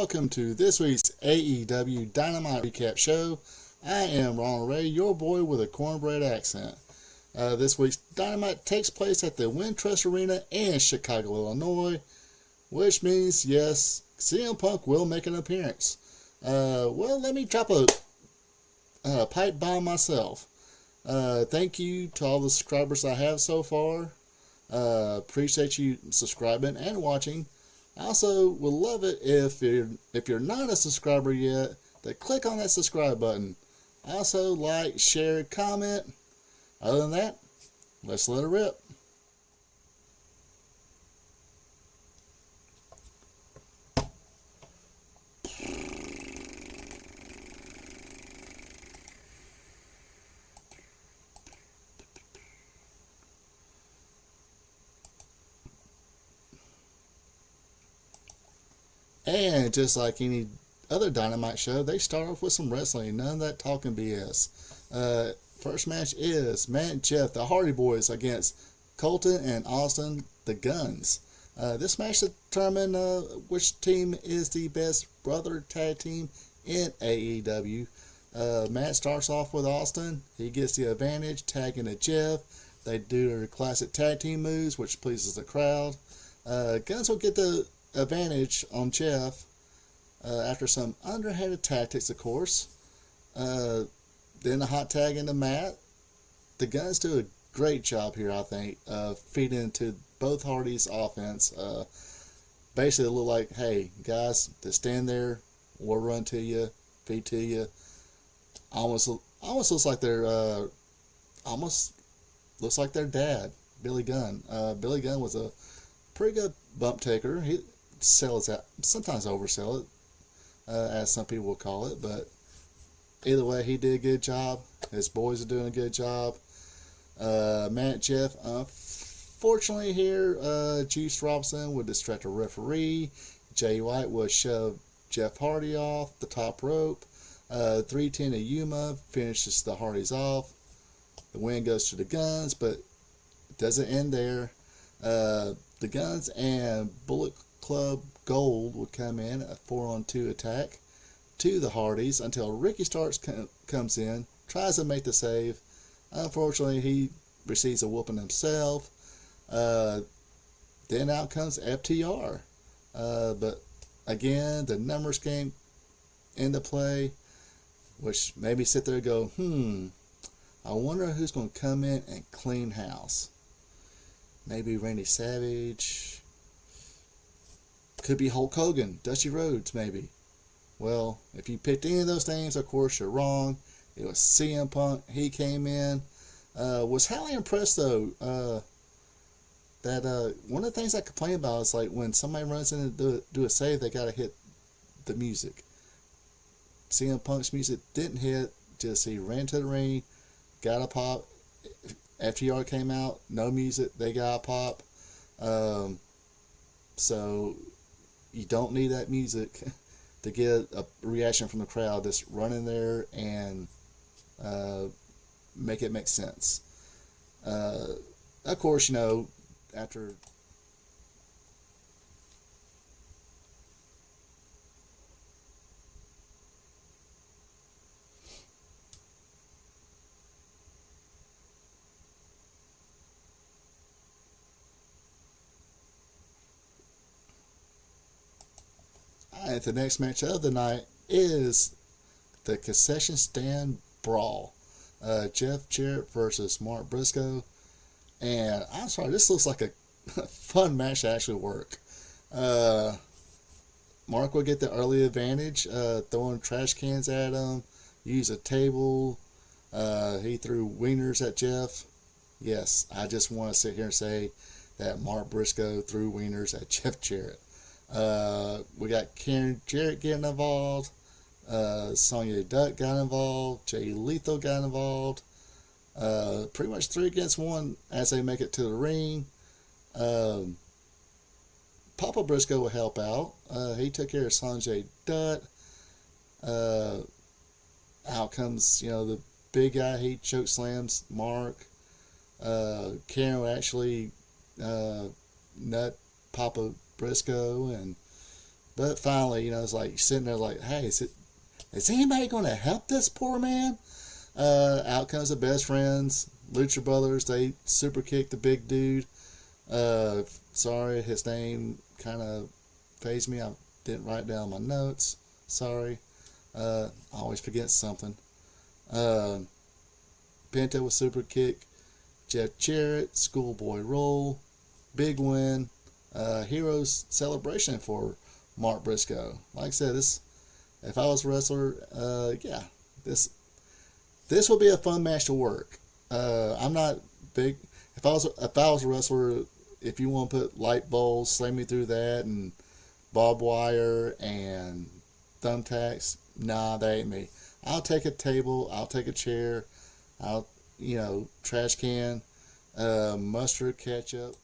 welcome to this week's AEW Dynamite Recap Show. I am Ronald Ray, your boy with a cornbread accent. This week's Dynamite takes place at the Wintrust Arena in Chicago, Illinois, which means, yes, CM Punk will make an appearance. Let me drop a pipe bomb myself. Thank you to all the subscribers I have so far. Appreciate you subscribing and watching. I also would love it if you're not a subscriber yet, to click on that subscribe button. Also, like, share, comment. Other than that, let's let it rip. And just like any other Dynamite show, they start off with some wrestling. None of that talking BS. First match is Matt and Jeff, the Hardy Boys, against Colton and Austin, the Guns. This match determined which team is the best brother tag team in AEW. Matt starts off with Austin. He gets the advantage, tagging to Jeff. They do their classic tag team moves, which pleases the crowd. Guns will get the advantage on Jeff after some underhanded tactics, of course. Then the hot tag into Matt. The Guns do a great job here, I think, feeding into both Hardys' offense. Basically, look like, hey, guys, just stand there, we'll run to you, feed to you. Almost looks like their dad, Billy Gunn. Billy Gunn was a pretty good bump taker. He sells out, sometimes oversell it, as some people will call it, but either way, he did a good job. His boys are doing a good job. Matt, Jeff, unfortunately here, Juice Robinson would distract a referee. Jay White would shove Jeff Hardy off the top rope. 310 to Yuma finishes the Hardys off. The win goes to the Guns, but it doesn't end there. The Guns and Bullet Club Gold would come in a 4-on-2 attack to the Hardys until Ricky Starks comes in, tries to make the save. Unfortunately, he receives a whooping himself. Then out comes FTR. But again, the numbers game into play, which made me sit there and go, I wonder who's going to come in and clean house. Maybe Randy Savage. Could be Hulk Hogan. Dusty Rhodes, maybe. Well, if you picked any of those names, of course, you're wrong. It was CM Punk. He came in. Was highly impressed, though, that one of the things I complain about is like when somebody runs in to do a save, they got to hit the music. CM Punk's music didn't hit. Just he ran to the ring, got a pop. FTR came out, no music, they got a pop. So you don't need that music to get a reaction from the crowd. Just run in there and make it make sense. Of course, after the next match of the night is the concession stand brawl. Jeff Jarrett versus Mark Briscoe. And I'm sorry, this looks like a fun match to actually work. Mark will get the early advantage, throwing trash cans at him, use a table. He threw wieners at Jeff. Yes, I just want to sit here and say that Mark Briscoe threw wieners at Jeff Jarrett. We got Karen Jarrett getting involved. Sonya Dutt got involved. Jay Lethal got involved. Pretty much 3 against 1 as they make it to the ring. Papa Briscoe will help out. He took care of Sanjay Dutt. Out comes, the big guy. He choke slams Mark. Karen will actually nut Papa Briscoe, and But finally, it's like you're sitting there like, hey, is anybody going to help this poor man? Out comes the best friends, Lucha Brothers. They super kick the big dude. Sorry, his name kind of phased me. I didn't write down my notes. Sorry. I always forget something. Uh, Penta with super kick. Jeff Jarrett, schoolboy roll. Big win. Heroes celebration for Mark Briscoe. Like I said, this if I was a wrestler, yeah, this would be a fun match to work. I'm not big. If I was a wrestler, if you want to put light bulbs, slam me through that, and barbed wire and thumbtacks, nah, that ain't me. I'll take a table. I'll take a chair. I'll trash can, mustard, ketchup.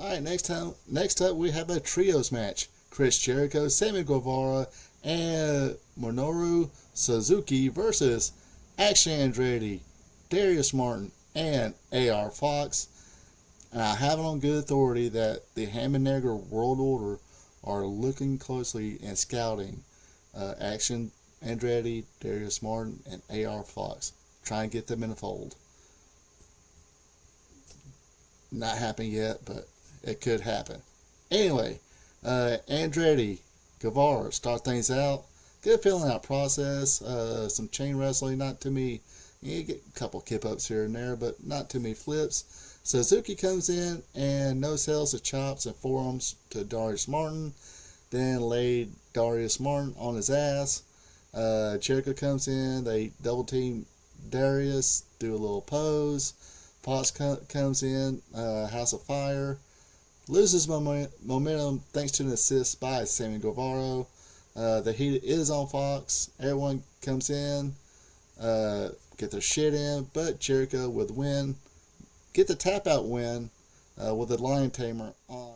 All right, next up we have a trios match: Chris Jericho, Sammy Guevara, and Minoru Suzuki versus Action Andretti, Darius Martin, and AR Fox. And I have it on good authority that the Hammerneger World Order are looking closely and scouting Action Andretti, Darius Martin, and AR Fox. Try and get them in the fold. Not happened yet, but it could happen. Anyway, Andretti, Guevara start things out. Good feeling out process. Some chain wrestling, not too many. You get a couple kip ups here and there, but not too many flips. Suzuki comes in and no sells the chops and forearms to Darius Martin. Then laid Darius Martin on his ass. Jericho comes in. They double team Darius, do a little pose. Fox comes in, House of Fire. Loses momentum thanks to an assist by Sammy Guevara. The heat is on Fox. Everyone comes in, get their shit in, but Jericho with win. Get the tap out win with the Lion Tamer on.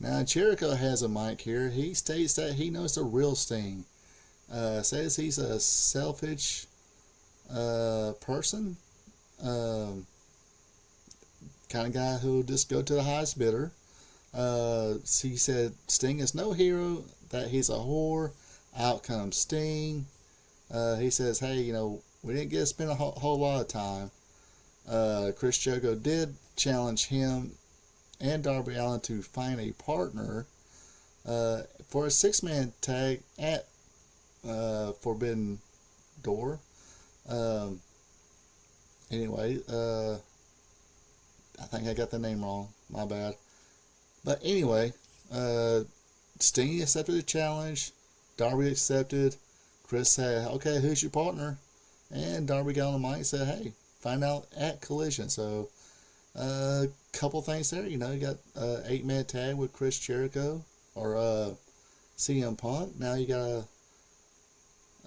Now Jericho has a mic here. He states that he knows the real Sting. Says he's a selfish person, um, kind of guy who'll just go to the highest bidder. He said Sting is no hero, that he's a whore. Out comes Sting. He says, hey, we didn't get to spend a whole lot of time. Chris Jericho did challenge him and Darby Allin to find a partner for a six-man tag at Forbidden Door. Um, anyway, I think I got the name wrong. My bad. But anyway, Sting accepted the challenge. Darby accepted. Chris said, okay, who's your partner? And Darby got on the mic and said, hey, find out at Collision. So, couple things there. You got 8-man tag with Chris Jericho or CM Punk. Now you got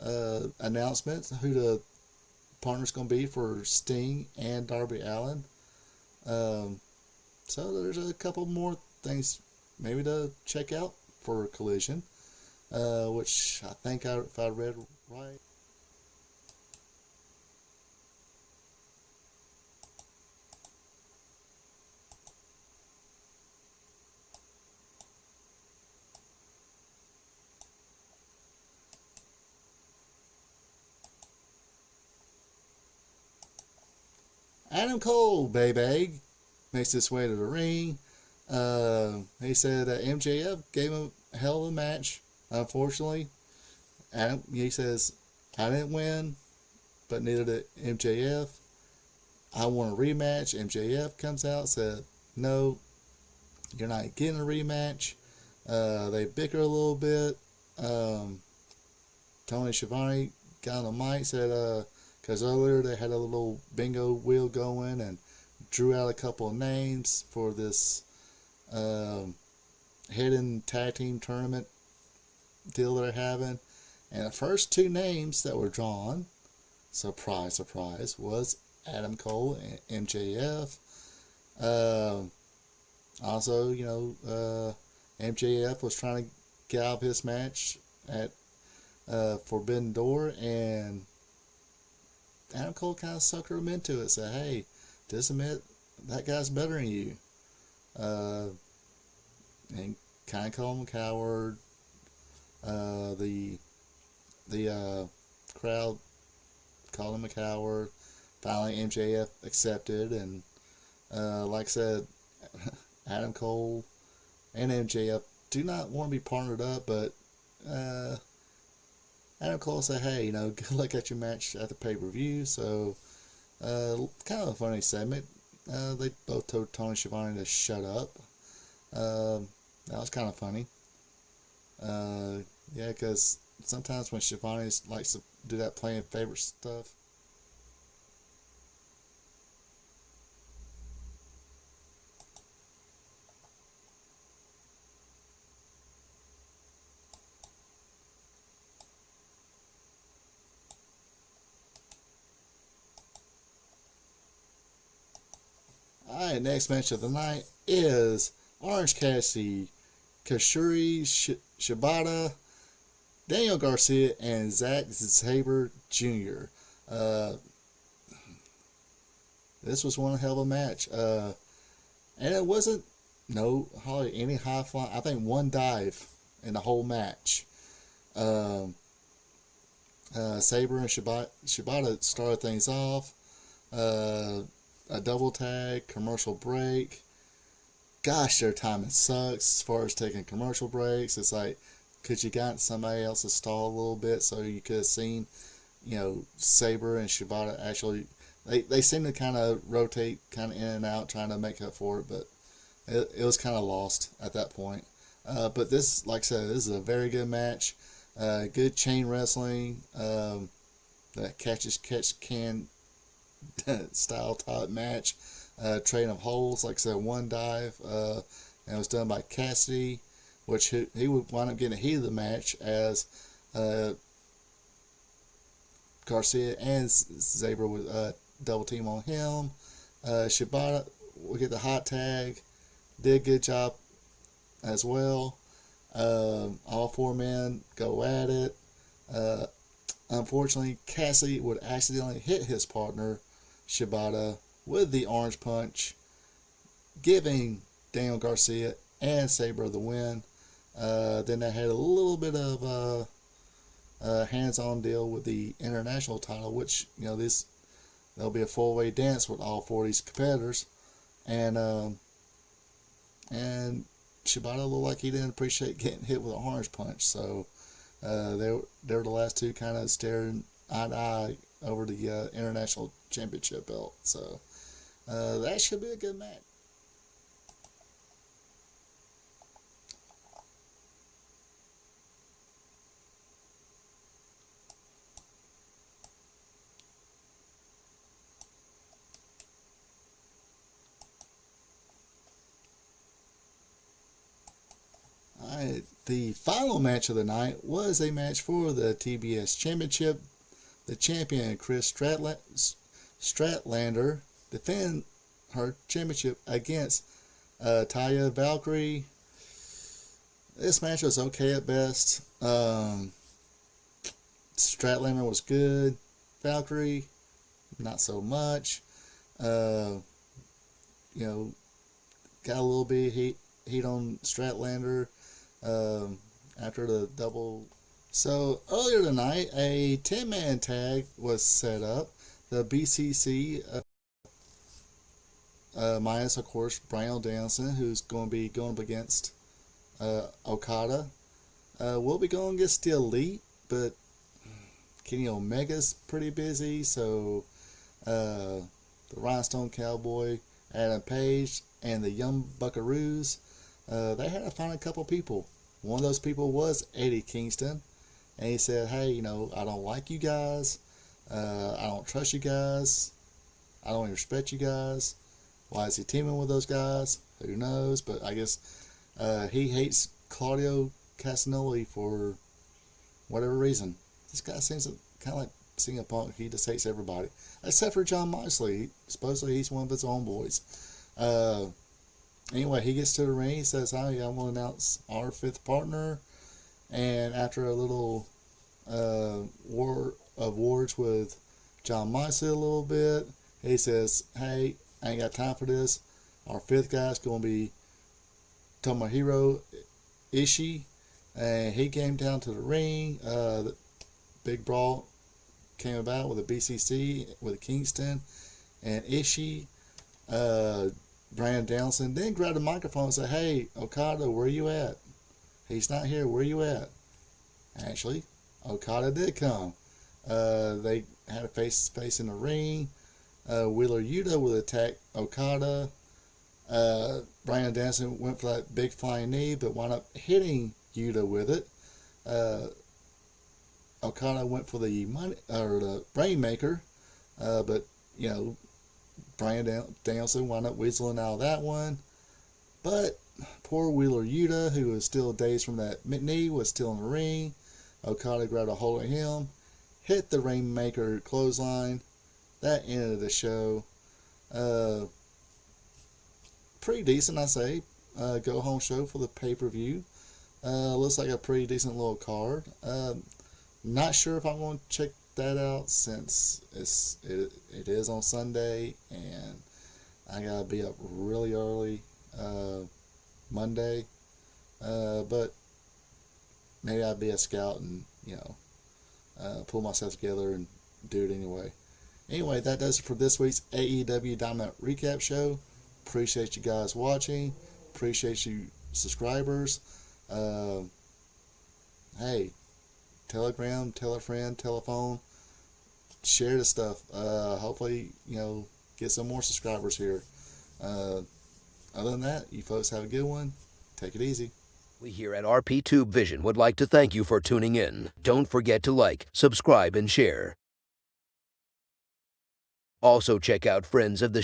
a announcement who the partner's going to be for Sting and Darby Allin. So there's a couple more things maybe to check out for Collision, which I think if I read right. Adam Cole, baby, makes his way to the ring. He said that MJF gave him a hell of a match. Unfortunately, he says, I didn't win, but neither did MJF. I want a rematch. MJF comes out, said, no, you're not getting a rematch. They bicker a little bit. Tony Schiavone got on the mic, said, because earlier they had a little bingo wheel going and drew out a couple of names for this um, hidden tag team tournament deal they're having. And the first two names that were drawn, surprise, surprise, was Adam Cole and MJF. Also, MJF was trying to get out of his match at Forbidden Door, and Adam Cole kind of suckered him into it. Said, "Hey, just admit that guy's better than you," and kind of called him a coward. The crowd called him a coward. Finally, MJF accepted, and like I said, Adam Cole and MJF do not want to be partnered up, but Adam Cole said, "Hey, good luck at your match at the pay-per-view." So, kind of a funny segment. They both told Tony Schiavone to shut up. That was kind of funny. Yeah, because sometimes when Schiavone likes to do that playing favorite stuff. Alright, next match of the night is Orange Cassidy, Kashuri Shibata, Daniel Garcia, and Zack Sabre Jr. This was one hell of a match. And it wasn't hardly any high flying. I think one dive in the whole match. Sabre and Shibata started things off. A double tag, commercial break. Gosh, their timing sucks as far as taking commercial breaks. It's like, could you got somebody else to stall a little bit so you could have seen, Sabre and Shibata actually. They seem to kind of rotate kind of in and out trying to make up for it, but it was kind of lost at that point. But this, like I said, this is a very good match. Good chain wrestling. That catch can style type match. Trading of holds, like I said, one dive. And it was done by Cassidy, which he would wind up getting the heat of the match as Garcia and Sabre would double team on him. Shibata will get the hot tag. Did a good job as well. All four men go at it. Unfortunately, Cassidy would accidentally hit his partner, Shibata, with the orange punch, giving Daniel Garcia and Sabre the win. Then they had a little bit of a hands-on deal with the international title, which there'll be a four-way dance with all four of these competitors, and Shibata looked like he didn't appreciate getting hit with an orange punch, so they were the last two kind of staring eye to eye over the international championship belt. So that should be a good match. Alright, the final match of the night was a match for the TBS Championship. The champion, Chris Stratlander, defended her championship against Taya Valkyrie. This match was okay at best. Stratlander was good. Valkyrie, not so much. Got a little bit of heat on Stratlander after the double. So earlier tonight, a 10-man tag was set up. The BCC, minus of course Brian Danielson, who's going to be going up against Okada. We'll be going against the Elite, but Kenny Omega's pretty busy, so the Rhinestone Cowboy, Adam Page, and the Young Buckaroos, they had to find a couple people. One of those people was Eddie Kingston, and he said, "Hey, I don't like you guys. I don't trust you guys. I don't even respect you guys. Why is he teaming with those guys? Who knows? But I guess he hates Claudio Castagnoli for whatever reason. This guy seems to kind of like CM Punk. He just hates everybody. Except for John Moxley. Supposedly he's one of his own boys. Anyway, he gets to the ring. He says, "Hi, I want to announce our fifth partner." And after a little war of words with John Moxley a little bit, he says, "Hey, I ain't got time for this. Our fifth guy's going to be Tomohiro Ishii." And he came down to the ring. The big brawl came about with a BCC with Kingston and Ishii. Brandon Danielson then grabbed the microphone and said, "Hey, Okada, where you at? He's not here. Where you at?" Actually, Okada did come. They had a face-to-face in the ring. Wheeler Yuta would attack Okada. Brandon Danielson went for that big flying knee, but wound up hitting Yuta with it. Okada went for the Rainmaker, but Bryan Danielson wound up weaseling out of that one. But poor Wheeler Yuta, who was still dazed from that knee, was still in the ring. Okada grabbed a hold of him, hit the Rainmaker clothesline. That ended the show. Pretty decent, I say. Go home show for the pay-per-view. Looks like a pretty decent little card. Not sure if I'm going to check that out since it is on Sunday and I gotta be up really early Monday. But maybe I'd be a scout and pull myself together and do it anyway. Anyway, that does it for this week's AEW Dynamite recap show. Appreciate you guys watching. Appreciate you subscribers. Hey, Telegram, tell a friend, telephone, share the stuff. Hopefully, get some more subscribers here. Other than that, you folks have a good one. Take it easy. We here at RP Tube Vision would like to thank you for tuning in. Don't forget to like, subscribe, and share. Also check out Friends of the